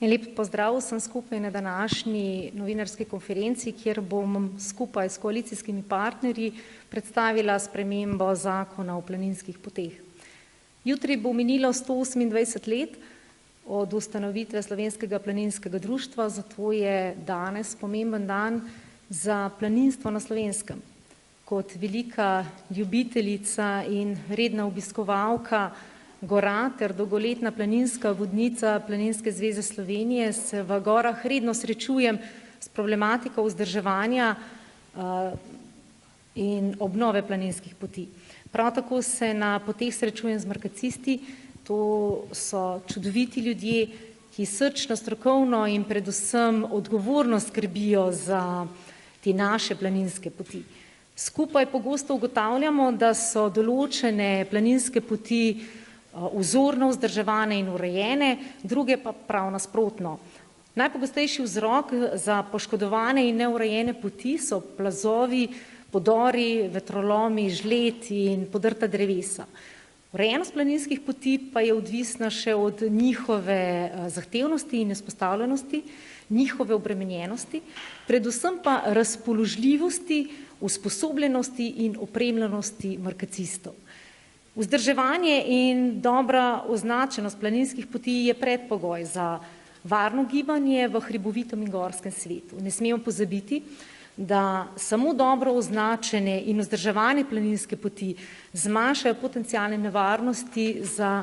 Lep pozdrav vsem skupaj na današnji novinarski konferenci, kjer bom skupaj s koalicijskimi partnerji predstavila spremembo zakona o planinskih poteh. Jutri bo minilo 128 let od ustanovitve Slovenskega planinskega društva, zato je danes pomemben dan za planinstvo na Slovenskem. Kot velika ljubiteljica in redna obiskovalka gora ter dolgoletna planinska vodnica Planinske zveze Slovenije se v gorah redno srečujem s problematiko vzdrževanja in obnove planinskih poti. Prav tako se na poteh srečujem z markacisti, to so čudoviti ljudje, ki srčno, strokovno in predvsem odgovorno skrbijo za te naše planinske poti. Skupaj pogosto ugotavljamo, da so določene planinske poti vzorno vzdrževane in urejene, druge pa prav nasprotno. Najpogostejši vzrok za poškodovane in neurejene poti so plazovi, podori, vetrolomi, žled in podrta drevesa. Urejenost planinskih poti pa je odvisna še od njihove zahtevnosti in izpostavljenosti, njihove obremenjenosti, predvsem pa razpoložljivosti, usposobljenosti in opremljenosti markacistov. Vzdrževanje in dobra označenost planinskih poti je predpogoj za varno gibanje v hribovitem in gorskem svetu. Ne smemo pozabiti, da samo dobro označene in vzdrževane planinske poti zmanjšajo potencialne nevarnosti za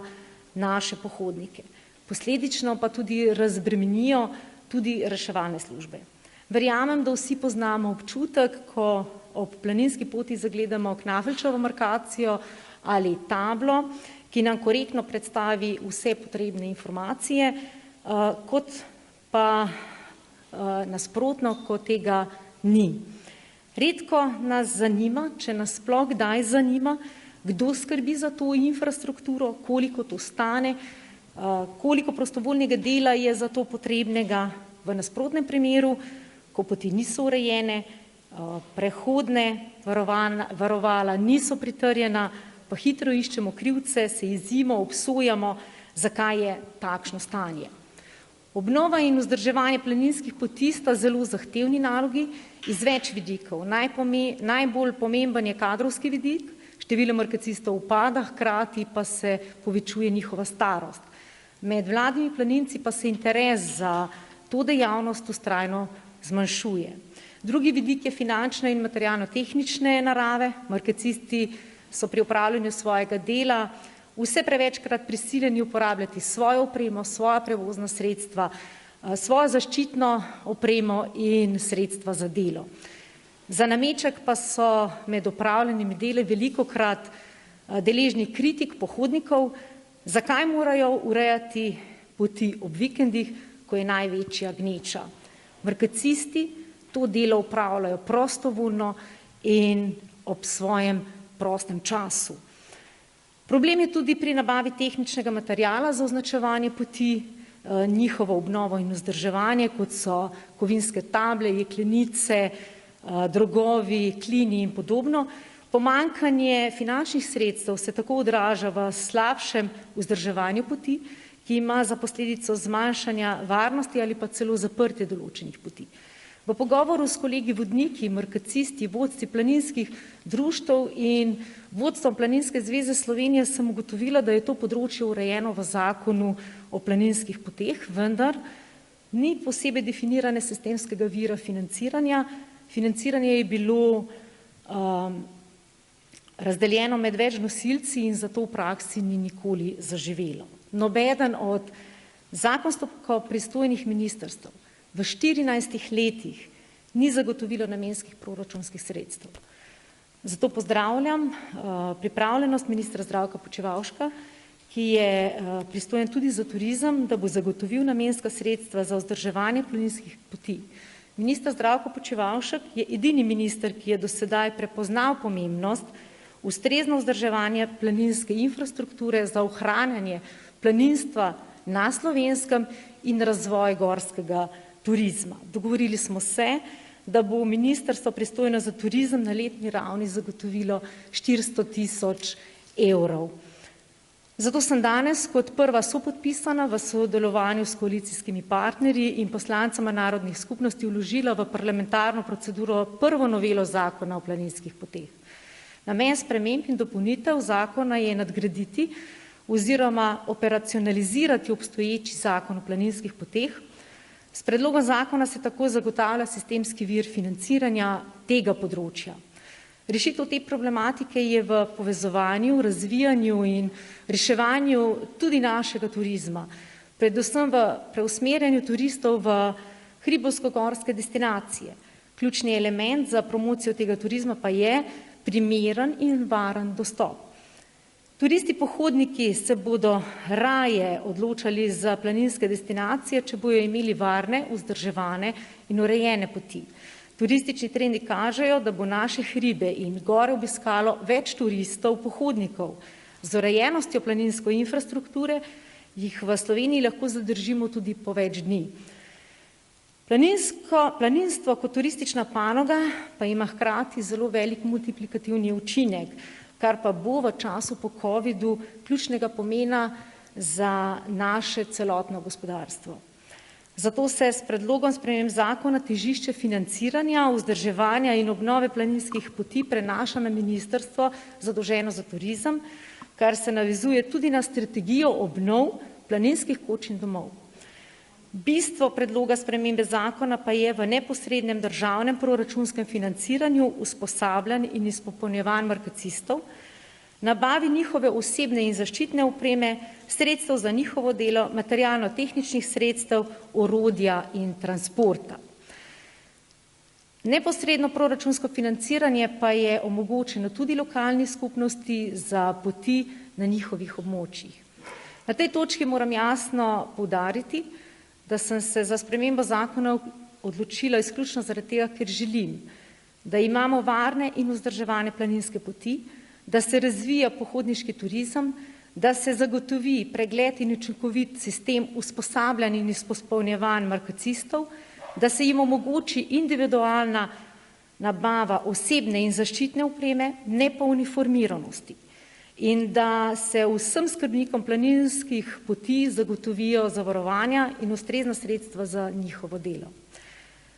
naše pohodnike. Posledično pa tudi razbremenijo tudi reševalne službe. Verjamem, da vsi poznamo občutek, ko ob planinski poti zagledamo Knafelčevo markacijo ali tablo, ki nam korektno predstavi vse potrebne informacije, kot pa nasprotno, ko tega ni. Redko nas zanima, če nas sploh kdaj zanima, kdo skrbi za to infrastrukturo, koliko to stane, koliko prostovoljnega dela je za to potrebnega. V nasprotnem primeru, ko poti niso urejene, prehodne varovala niso pritrjena, pa hitro iščemo krivce, se jezimo, obsojamo, zakaj je takšno stanje. Obnova in vzdrževanje planinskih poti sta zelo zahtevni nalogi iz več vidikov. Najbolj pomemben je kadrovski vidik, število markacistov upada, hkrati pa se povečuje njihova starost. Med mladimi planinci pa se interes za to dejavnost vztrajno zmanjšuje. Drugi vidik je finančne in materialno-tehnične narave. Markacisti so pri upravljanju svojega dela vse prevečkrat prisiljeni uporabljati svojo opremo, svoja prevozna sredstva, svojo zaščitno opremo in sredstva za delo. Za nameček pa so med opravljenimi deli velikokrat deležni kritik pohodnikov, zakaj morajo urejati poti ob vikendih, ko je največja gneča. Markacisti to delo opravljajo prostovoljno in ob svojem prostem času. Problem je tudi pri nabavi tehničnega materiala za označevanje poti, njihovo obnovo in vzdrževanje, kot so kovinske table, jeklenice, drogovi, klini in podobno. Pomanjkanje finančnih sredstev se tako odraža v slabšem vzdrževanju poti, ki ima za posledico zmanjšanja varnosti ali pa celo zaprtje določenih poti. V pogovoru s kolegi vodniki, markacisti, vodstvi planinskih društev in vodstvom Planinske zveze Slovenije sem ugotovila, da je to področje urejeno v zakonu o planinskih poteh, vendar ni posebej definirane sistemskega vira financiranja. Financiranje je bilo razdeljeno med več nosilci in zato v praksi ni nikoli zaživelo. Nobeden od zakonsko pristojnih ministrstev v 14 letih ni zagotovilo namenskih proračunskih sredstev. Zato pozdravljam pripravljenost ministra Zdravka Počivalška, ki je pristojen tudi za turizem, da bo zagotovil namenska sredstva za vzdrževanje planinskih poti. Minister Zdravko Počivalšek je edini minister, ki je do sedaj prepoznal pomembnost ustrezno vzdrževanje planinske infrastrukture za ohranjanje planinstva na Slovenskem in razvoj gorskega turizma. Dogovorili smo se, da bo ministrstvo pristojno za turizem na letni ravni zagotovilo 400 000 evrov. Zato sem danes kot prva sopodpisana v sodelovanju s koalicijskimi partnerji in poslancema narodnih skupnosti vložila v parlamentarno proceduro prvo novelo zakona o planinskih poteh. Namen sprememb in dopolnitev zakona je nadgraditi oziroma operacionalizirati obstoječi zakon o planinskih poteh. S predlogom zakona se tako zagotavlja sistemski vir financiranja tega področja. Rešitev te problematike je v povezovanju, razvijanju in reševanju tudi našega turizma, predvsem v preusmerjanju turistov v hribovsko-gorske destinacije. Ključni element za promocijo tega turizma pa je primeren in varen dostop. Turisti pohodniki se bodo raje odločali za planinske destinacije, če bojo imeli varne, vzdrževane in urejene poti. Turistični trendi kažejo, da bo naše hribe in gore obiskalo več turistov, pohodnikov. Z urejenostjo planinske infrastrukture jih v Sloveniji lahko zadržimo tudi po več dni. Planinstvo kot turistična panoga pa ima hkrati zelo velik multiplikativni učinek, kar pa bo v času po covidu ključnega pomena za naše celotno gospodarstvo. Zato se s predlogom sprememb zakona težišče financiranja, vzdrževanja in obnove planinskih poti prenaša na ministrstvo zadolženo za turizem, kar se navezuje tudi na strategijo obnov planinskih koč in domov. Bistvo predloga spremembe zakona pa je v neposrednem državnem proračunskem financiranju usposabljanj in izpopolnjevanj markacistov, nabavi njihove osebne in zaščitne opreme, sredstev za njihovo delo, materialno-tehničnih sredstev, orodja in transporta. Neposredno proračunsko financiranje pa je omogočeno tudi lokalni skupnosti za poti na njihovih območjih. Na tej točki moram jasno poudariti, da sem se za spremembo zakona odločila izključno zaradi tega, ker želim, da imamo varne in vzdrževane planinske poti, da se razvija pohodniški turizem, da se zagotovi pregled in učinkovit sistem usposabljanj in izpopolnjevanj markacistov, da se jim omogoči individualna nabava osebne in zaščitne opreme, ne pa uniformiranosti, in da se vsem skrbnikom planinskih poti zagotovijo zavarovanja in ustrezna sredstva za njihovo delo.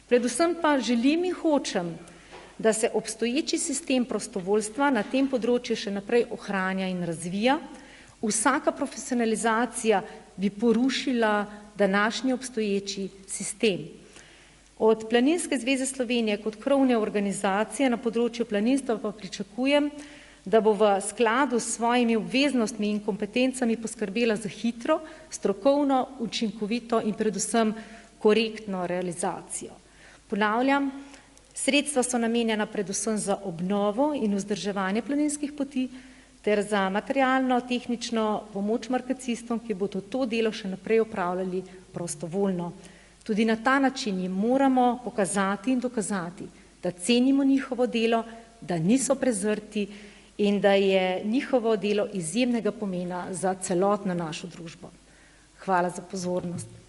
Predvsem pa želim in hočem, da se obstoječi sistem prostovoljstva na tem področju še naprej ohranja in razvija. Vsaka profesionalizacija bi porušila današnji obstoječi sistem. Od Planinske zveze Slovenije kot krovne organizacije na področju planinstva pa pričakujem, da bo v skladu s svojimi obveznostmi in kompetencami poskrbela za hitro, strokovno, učinkovito in predvsem korektno realizacijo. Ponavljam, sredstva so namenjena predvsem za obnovo in vzdrževanje planinskih poti ter za materialno-tehnično pomoč markacistom, ki bodo to delo še naprej opravljali prostovoljno. Tudi na ta način jim moramo pokazati in dokazati, da cenimo njihovo delo, da niso prezrti in da je njihovo delo izjemnega pomena za celotno našo družbo. Hvala za pozornost.